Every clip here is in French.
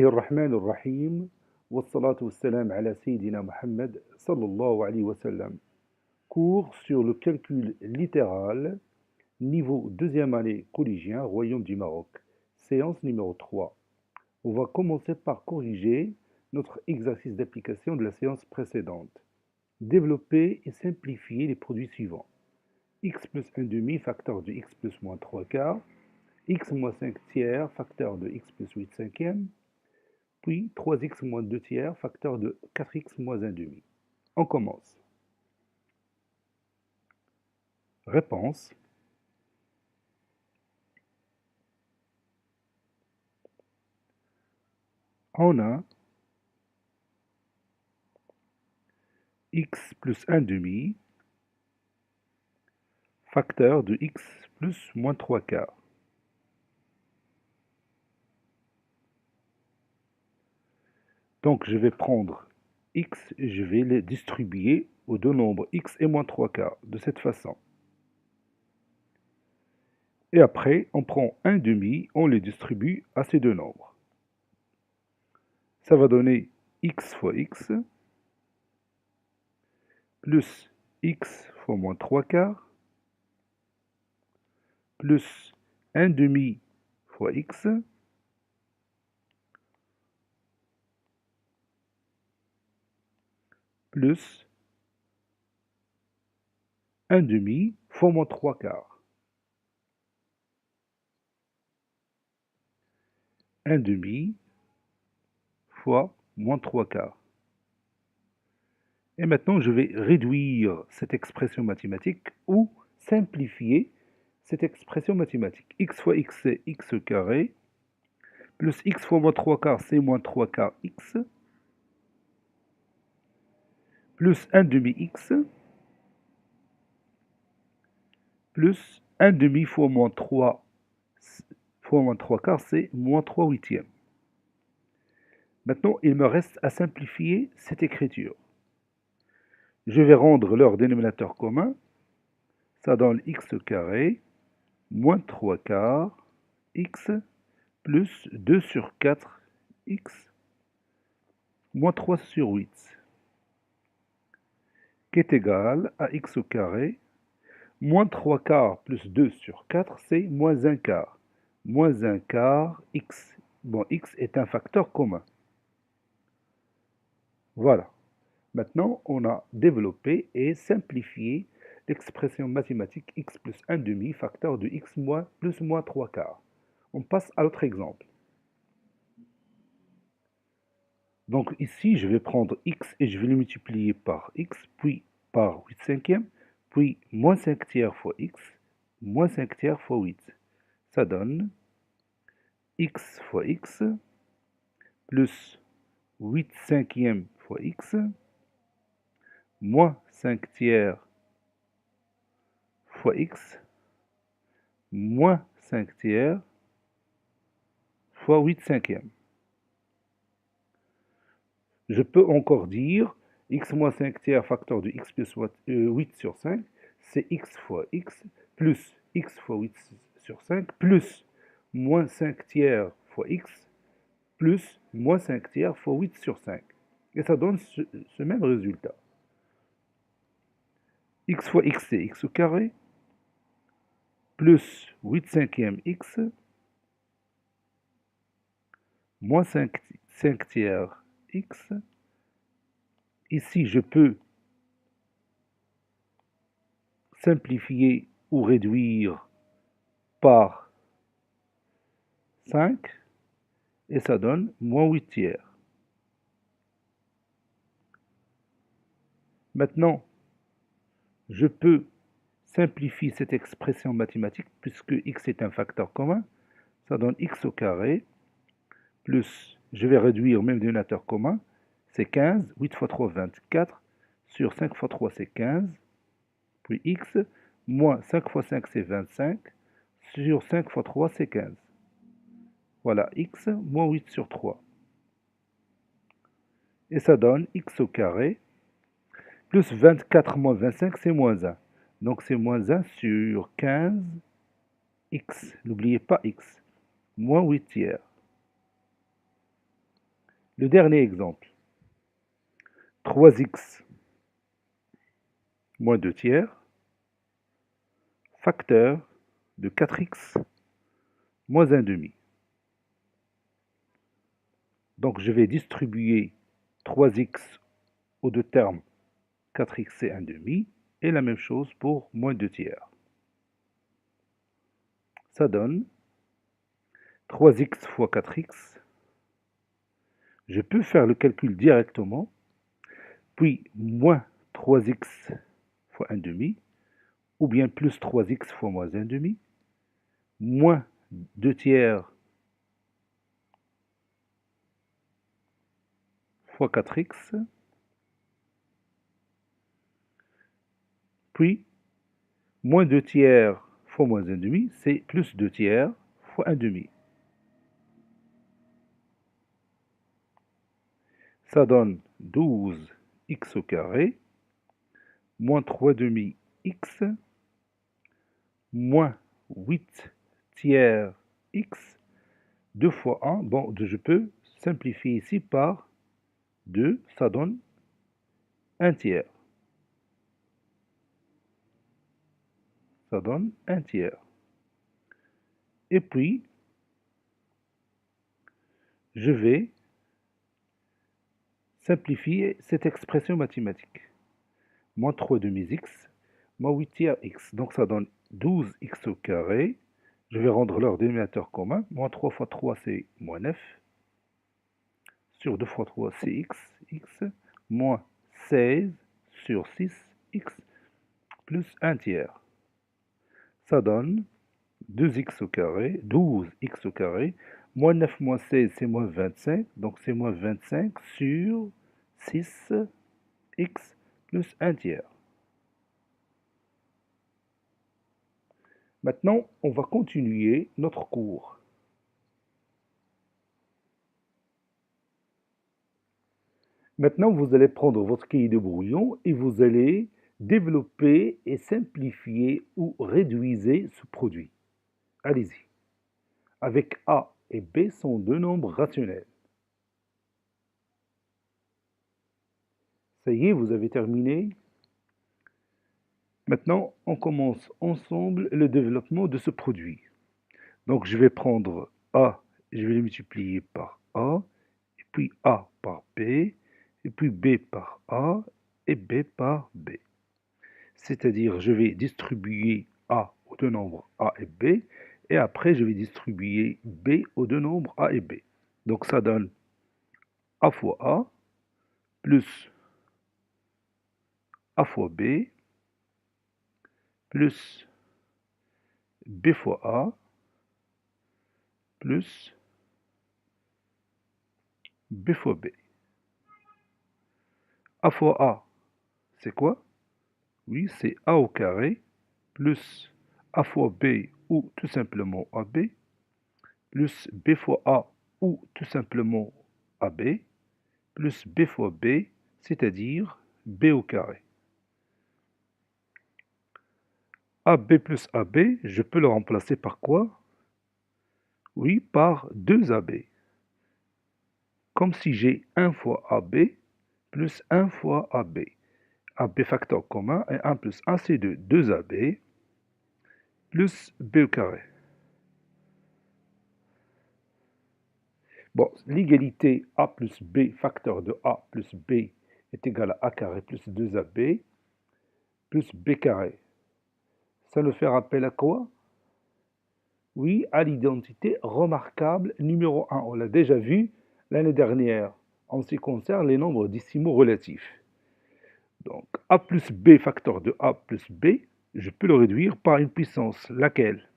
الرحمن الرحيم والصلاة والسلام على سيدنا Mohammed sallallahu alayhi wa sallam. Cours sur le calcul littéral, niveau deuxième année collégien, Royaume du Maroc. Séance numéro 3. On va commencer par corriger notre exercice d'application de la séance précédente. Développer et simplifier les produits suivants. X plus 1 demi, facteur de x plus moins 3 quarts. X moins 5 tiers, facteur de x plus 8 cinquièmes. Puis 3x moins 2 tiers, facteur de 4x moins 1 demi. On commence. Réponse. On a x plus 1 demi, facteur de x plus moins 3 quarts. Donc je vais prendre x et je vais les distribuer aux deux nombres x et moins 3 quarts, de cette façon. Et après, on prend 1 demi, on les distribue à ces deux nombres. Ça va donner x fois x, plus x fois moins 3 quarts, plus 1 demi fois x, plus 1 demi fois moins 3 quarts. 1 demi fois moins 3 quarts. Et maintenant, je vais réduire cette expression mathématique ou simplifier cette expression mathématique. X fois x, c'est x carré, plus x fois moins 3 quarts, c'est moins 3 quarts x, plus 1 demi x, plus 1 demi fois moins 3 quarts, c'est moins 3 huitièmes. Maintenant, il me reste à simplifier cette écriture. Je vais rendre leur dénominateur commun. Ça donne x carré moins 3 quarts x plus 2 sur 4 x moins 3 sur 8 qui est égal à x au carré moins 3 quarts plus 2 sur 4, c'est moins 1 quart. Moins 1 quart x. Bon, x est un facteur commun. Voilà. Maintenant, on a développé et simplifié l'expression mathématique x plus 1 demi, facteur de x moins plus moins 3 quarts. On passe à l'autre exemple. Donc ici, je vais prendre x et je vais le multiplier par x, puis par 8 cinquièmes, puis moins 5 tiers fois x, moins 5 tiers fois 8. Ça donne x fois x, plus 8 cinquièmes fois x, moins 5 tiers fois x, moins 5 tiers fois 8 cinquièmes. Je peux encore dire x moins 5 tiers facteur de x plus 8 sur 5, c'est x fois x plus x fois 8 sur 5 plus moins 5 tiers fois x plus moins 5 tiers fois 8 sur 5. Et ça donne ce même résultat. X fois x, c'est x au carré, plus 8 cinquièmes x, moins 5 tiers x. Ici, je peux simplifier ou réduire par 5, et ça donne moins 8 tiers. Maintenant, je peux simplifier cette expression mathématique, puisque x est un facteur commun, ça donne x au carré, plus, je vais réduire au même dénominateur commun, c'est 15, 8 fois 3, 24, sur 5 fois 3, c'est 15, puis x, moins 5 fois 5, c'est 25, sur 5 fois 3, c'est 15. Voilà, x, moins 8 sur 3. Et ça donne x au carré, plus 24 moins 25, c'est moins 1. Donc c'est moins 1 sur 15 x. N'oubliez pas x. Moins 8 tiers. Le dernier exemple. 3x moins 2 tiers, facteur de 4x moins 1 demi. Donc je vais distribuer 3x aux deux termes 4x et 1 demi, et la même chose pour moins 2 tiers. Ça donne 3x fois 4x. Je peux faire le calcul directement, puis moins 3x fois 1 demi, ou bien plus 3x fois moins 1 demi, moins 2 tiers fois 4x, puis moins 2 tiers fois moins 1 demi, c'est plus 2 tiers fois 1 demi. Ça donne 12x au carré, moins 3 demi x, moins 8 tiers x, 2 fois 1. Bon, je peux simplifier ici par 2, ça donne 1 tiers. Ça donne 1 tiers. Et puis, je vais simplifier cette expression mathématique. Moins 3 demi-x, moins 8 tiers x. Donc ça donne 12x au carré. Je vais rendre leur dénominateur commun. Moins 3 fois 3, c'est moins 9. Sur 2 fois 3, c'est x. X moins 16 sur 6, x plus 1 tiers. Ça donne 2x au carré, 12x au carré. Moins 9 moins 16, c'est moins 25. Donc c'est moins 25 sur 6, x plus 1 tiers. Maintenant, on va continuer notre cours. Maintenant, vous allez prendre votre cahier de brouillon et vous allez développer et simplifier ou réduire ce produit. Allez-y. Avec A et B sont deux nombres rationnels. Ça y est, vous avez terminé. Maintenant, on commence ensemble le développement de ce produit. Donc, je vais prendre A, je vais le multiplier par A, et puis A par B, et puis B par A, et B par B. C'est-à-dire, je vais distribuer A aux deux nombres A et B, et après, je vais distribuer B aux deux nombres A et B. Donc, ça donne A fois A, plus A fois B, plus B fois A, plus B fois B. A fois A, c'est quoi? Oui, c'est A au carré, plus A fois B, ou tout simplement AB, plus B fois A, ou tout simplement AB, plus B fois B, c'est-à-dire B au carré. AB plus AB, je peux le remplacer par quoi? Oui, par 2AB. Comme si j'ai 1 fois AB plus 1 fois AB. AB facteur commun, et 1 plus 1, c'est 2. 2AB plus B au carré. Bon, l'égalité A plus B facteur de A plus B est égal à A carré plus 2AB plus B carré. Ça nous fait rappel à quoi? Oui, à l'identité remarquable numéro 1. On l'a déjà vu l'année dernière en ce qui concerne les nombres décimaux relatifs. Donc, A plus B facteur de A plus B, je peux le réduire par une puissance. Laquelle?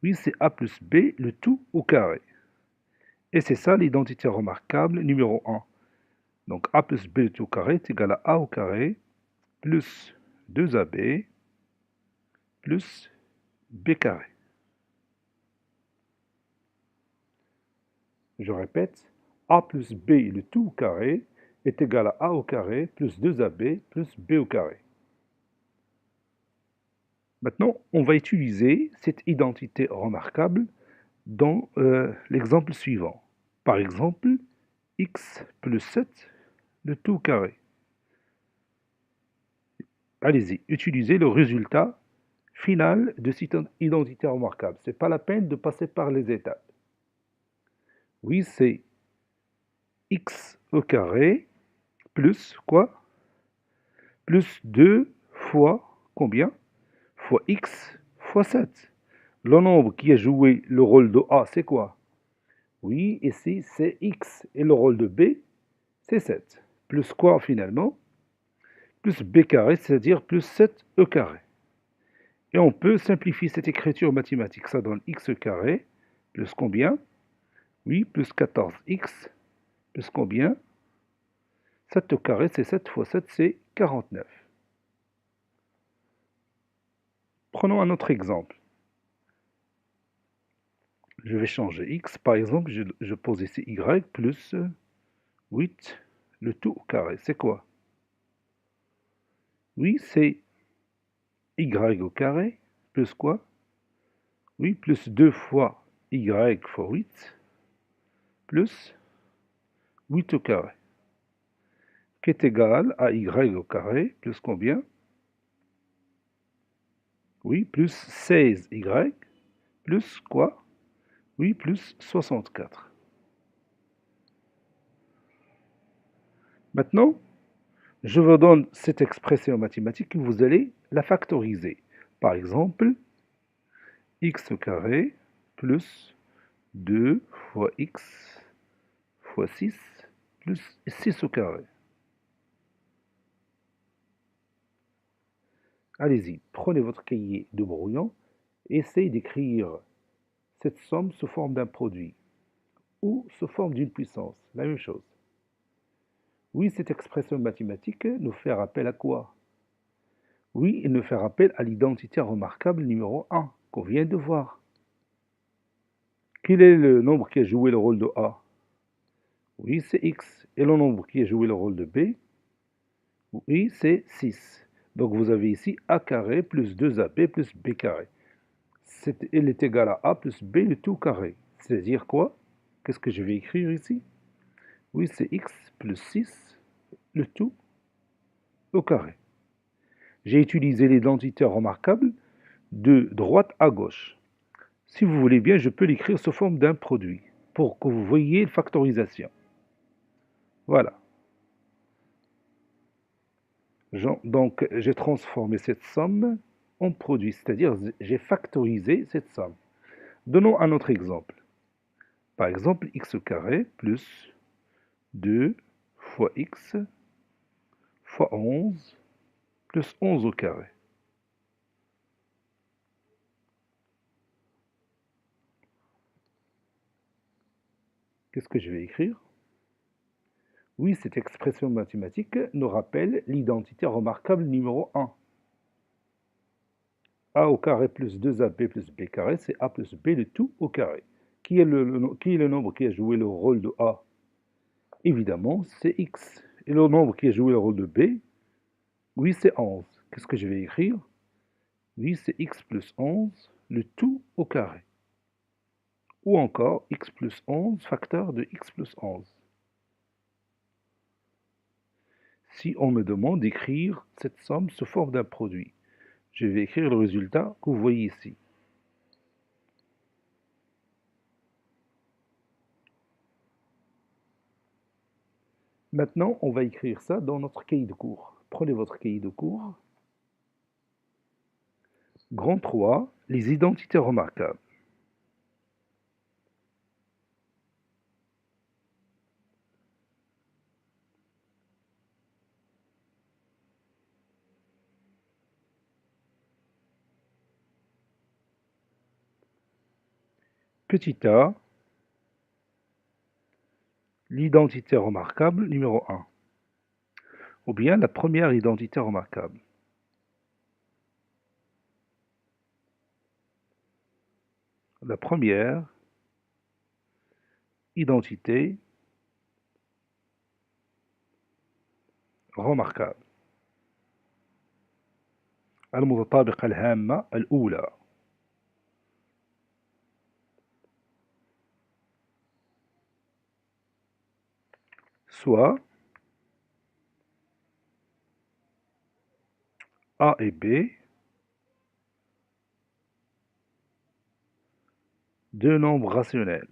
Oui, c'est A plus B, le tout au carré. Et c'est ça l'identité remarquable numéro 1. Donc, A plus B, le tout au carré est égal à A au carré plus 2AB plus B carré. Je répète, A plus B, le tout au carré, est égal à A au carré plus 2AB plus B au carré. Maintenant, on va utiliser cette identité remarquable dans l'exemple suivant. Par exemple, x plus 7, le tout carré. Allez-y, utilisez le résultat final de cette identité remarquable. Ce n'est pas la peine de passer par les étapes. Oui, c'est x au carré plus quoi? Plus 2 fois combien? Fois x fois 7. Le nombre qui a joué le rôle de A, c'est quoi? Oui, ici, c'est x. Et le rôle de B, c'est 7. Plus quoi finalement? Plus b carré, c'est-à-dire plus 7e carré. Et on peut simplifier cette écriture mathématique. Ça donne x carré plus combien? Oui, plus 14x plus combien? 7 au carré, c'est 7 fois 7, c'est 49. Prenons un autre exemple. Je vais changer x. Par exemple, je pose ici y plus 8, le tout au carré. C'est quoi? Oui, c'est y au carré plus quoi? Oui, plus 2 fois y fois 8 plus 8 au carré, qui est égal à y au carré plus combien? Oui, plus 16y plus quoi? Oui, plus 64. Maintenant, je vous donne cette expression mathématique et vous allez la factoriser. Par exemple, x au carré plus 2 fois x fois 6 plus 6 au carré. Allez-y, prenez votre cahier de brouillon et essayez d'écrire cette somme sous forme d'un produit ou sous forme d'une puissance, la même chose. Oui, cette expression mathématique nous fait rappel à quoi? Oui, il nous fait rappel à l'identité remarquable numéro 1 qu'on vient de voir. Quel est le nombre qui a joué le rôle de A? Oui, c'est x. Et le nombre qui a joué le rôle de B? Oui, c'est 6. Donc vous avez ici A carré plus 2AB plus B carré. Il est égal à A plus B le tout carré. C'est-à-dire quoi? Qu'est-ce que je vais écrire ici? Oui, c'est x plus 6 le tout au carré. J'ai utilisé l'identité remarquable de droite à gauche. Si vous voulez bien, je peux l'écrire sous forme d'un produit pour que vous voyez la factorisation. Voilà. Donc, j'ai transformé cette somme en produit, c'est-à-dire j'ai factorisé cette somme. Donnons un autre exemple. Par exemple, x au carré plus 2 fois x fois 11 plus 11 au carré. Qu'est-ce que je vais écrire? Oui, cette expression mathématique nous rappelle l'identité remarquable numéro 1. A au carré plus 2AB plus B carré, c'est A plus B le tout au carré. Qui est le nombre qui a joué le rôle de A? Évidemment, c'est X. Et le nombre qui a joué le rôle de B? Oui, c'est 11. Qu'est-ce que je vais écrire? Oui, c'est X plus 11, le tout au carré. Ou encore X plus 11, facteur de X plus 11. Si on me demande d'écrire cette somme sous forme d'un produit, je vais écrire le résultat que vous voyez ici. Maintenant, on va écrire ça dans notre cahier de cours. Prenez votre cahier de cours. Grand 3, les identités remarquables. Petit a, l'identité remarquable numéro 1. Ou bien la première identité remarquable. La première identité remarquable. المتطابقة الهامة الأولى. soit A et B, deux nombres rationnels.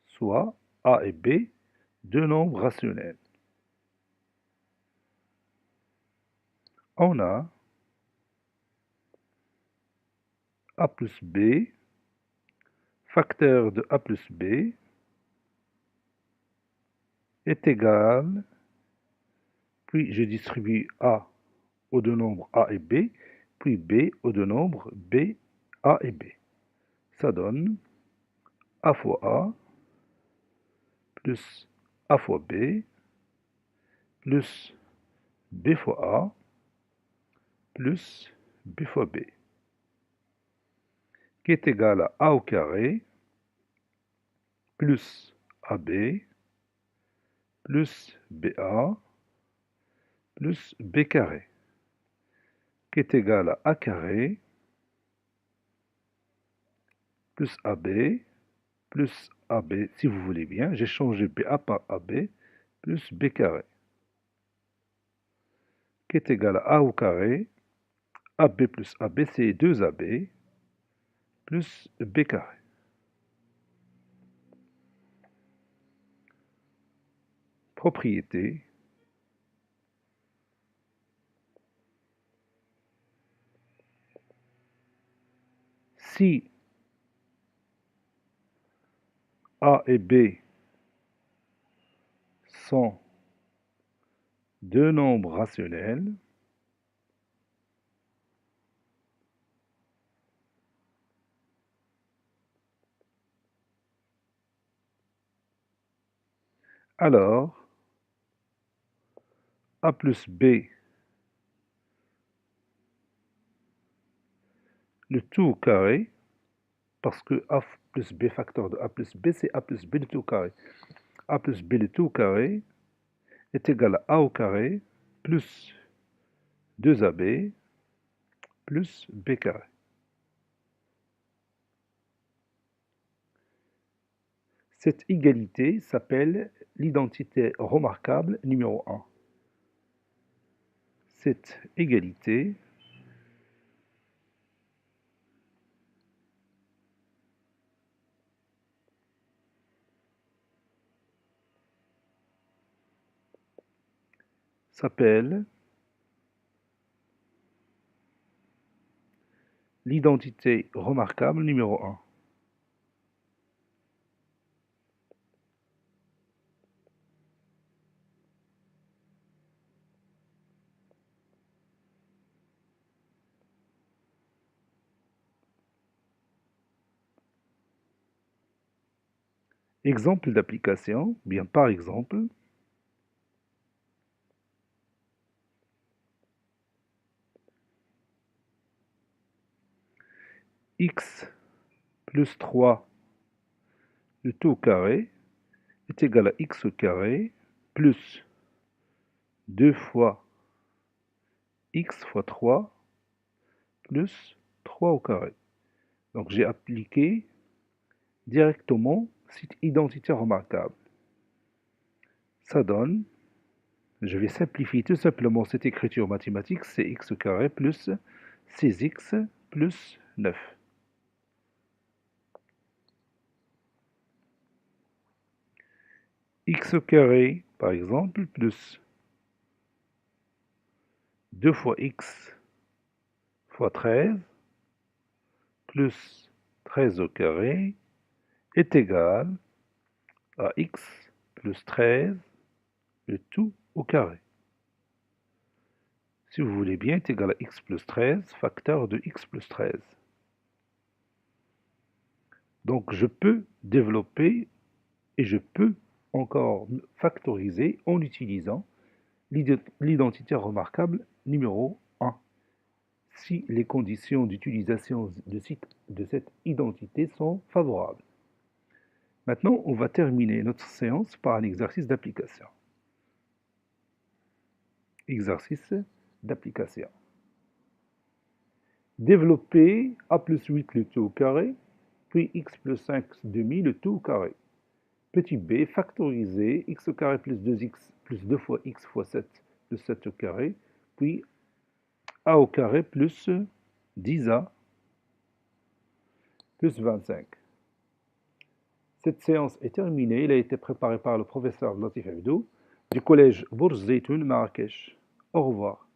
Soit A et B, deux nombres rationnels. On a A plus B, facteur de A plus B, est égal, puis je distribue A aux deux nombres A et B, puis B aux deux nombres B, A et B. Ça donne A fois A plus A fois B plus B fois A plus B fois B, qui est égal à A au carré plus AB plus BA plus B carré, qui est égal à A carré plus AB plus AB, si vous voulez bien, j'ai changé BA par AB plus B carré, qui est égal à A au carré, AB plus AB, c'est 2AB, plus B carré. Propriété. Si A et B sont deux nombres rationnels, alors A plus B, le tout au carré, parce que A plus B facteur de A plus B, c'est A plus B le tout au carré. A plus B le tout au carré est égal à A au carré plus 2AB plus B carré. Cette égalité s'appelle l'identité remarquable numéro 1. Cette égalité s'appelle l'identité remarquable numéro 1. Exemple d'application, bien par exemple, x plus 3 le tout au carré est égal à x au carré plus 2 fois x fois 3 plus 3 au carré. Donc j'ai appliqué directement cette identité remarquable. Ça donne, je vais simplifier tout simplement cette écriture mathématique, c'est x au carré plus 6x plus 9. X au carré, par exemple, plus 2 fois x fois 13 plus 13 au carré est égal à x plus 13 le tout au carré. Si vous voulez bien, est égal à x plus 13 facteur de x plus 13. Donc je peux développer et je peux encore factoriser en utilisant l'identité remarquable numéro 1, si les conditions d'utilisation de cette identité sont favorables. Maintenant, on va terminer notre séance par un exercice d'application. Exercice d'application. Développer a plus 8 le tout au carré, puis x plus 5 demi le tout au carré. Petit b, factoriser x au carré plus 2x plus 2 fois x fois 7 plus 7 au carré, puis a au carré plus 10a plus 25. Cette séance est terminée. Elle a été préparée par le professeur Latif Abdou du collège Bourz Zeytoun Marrakech. Au revoir.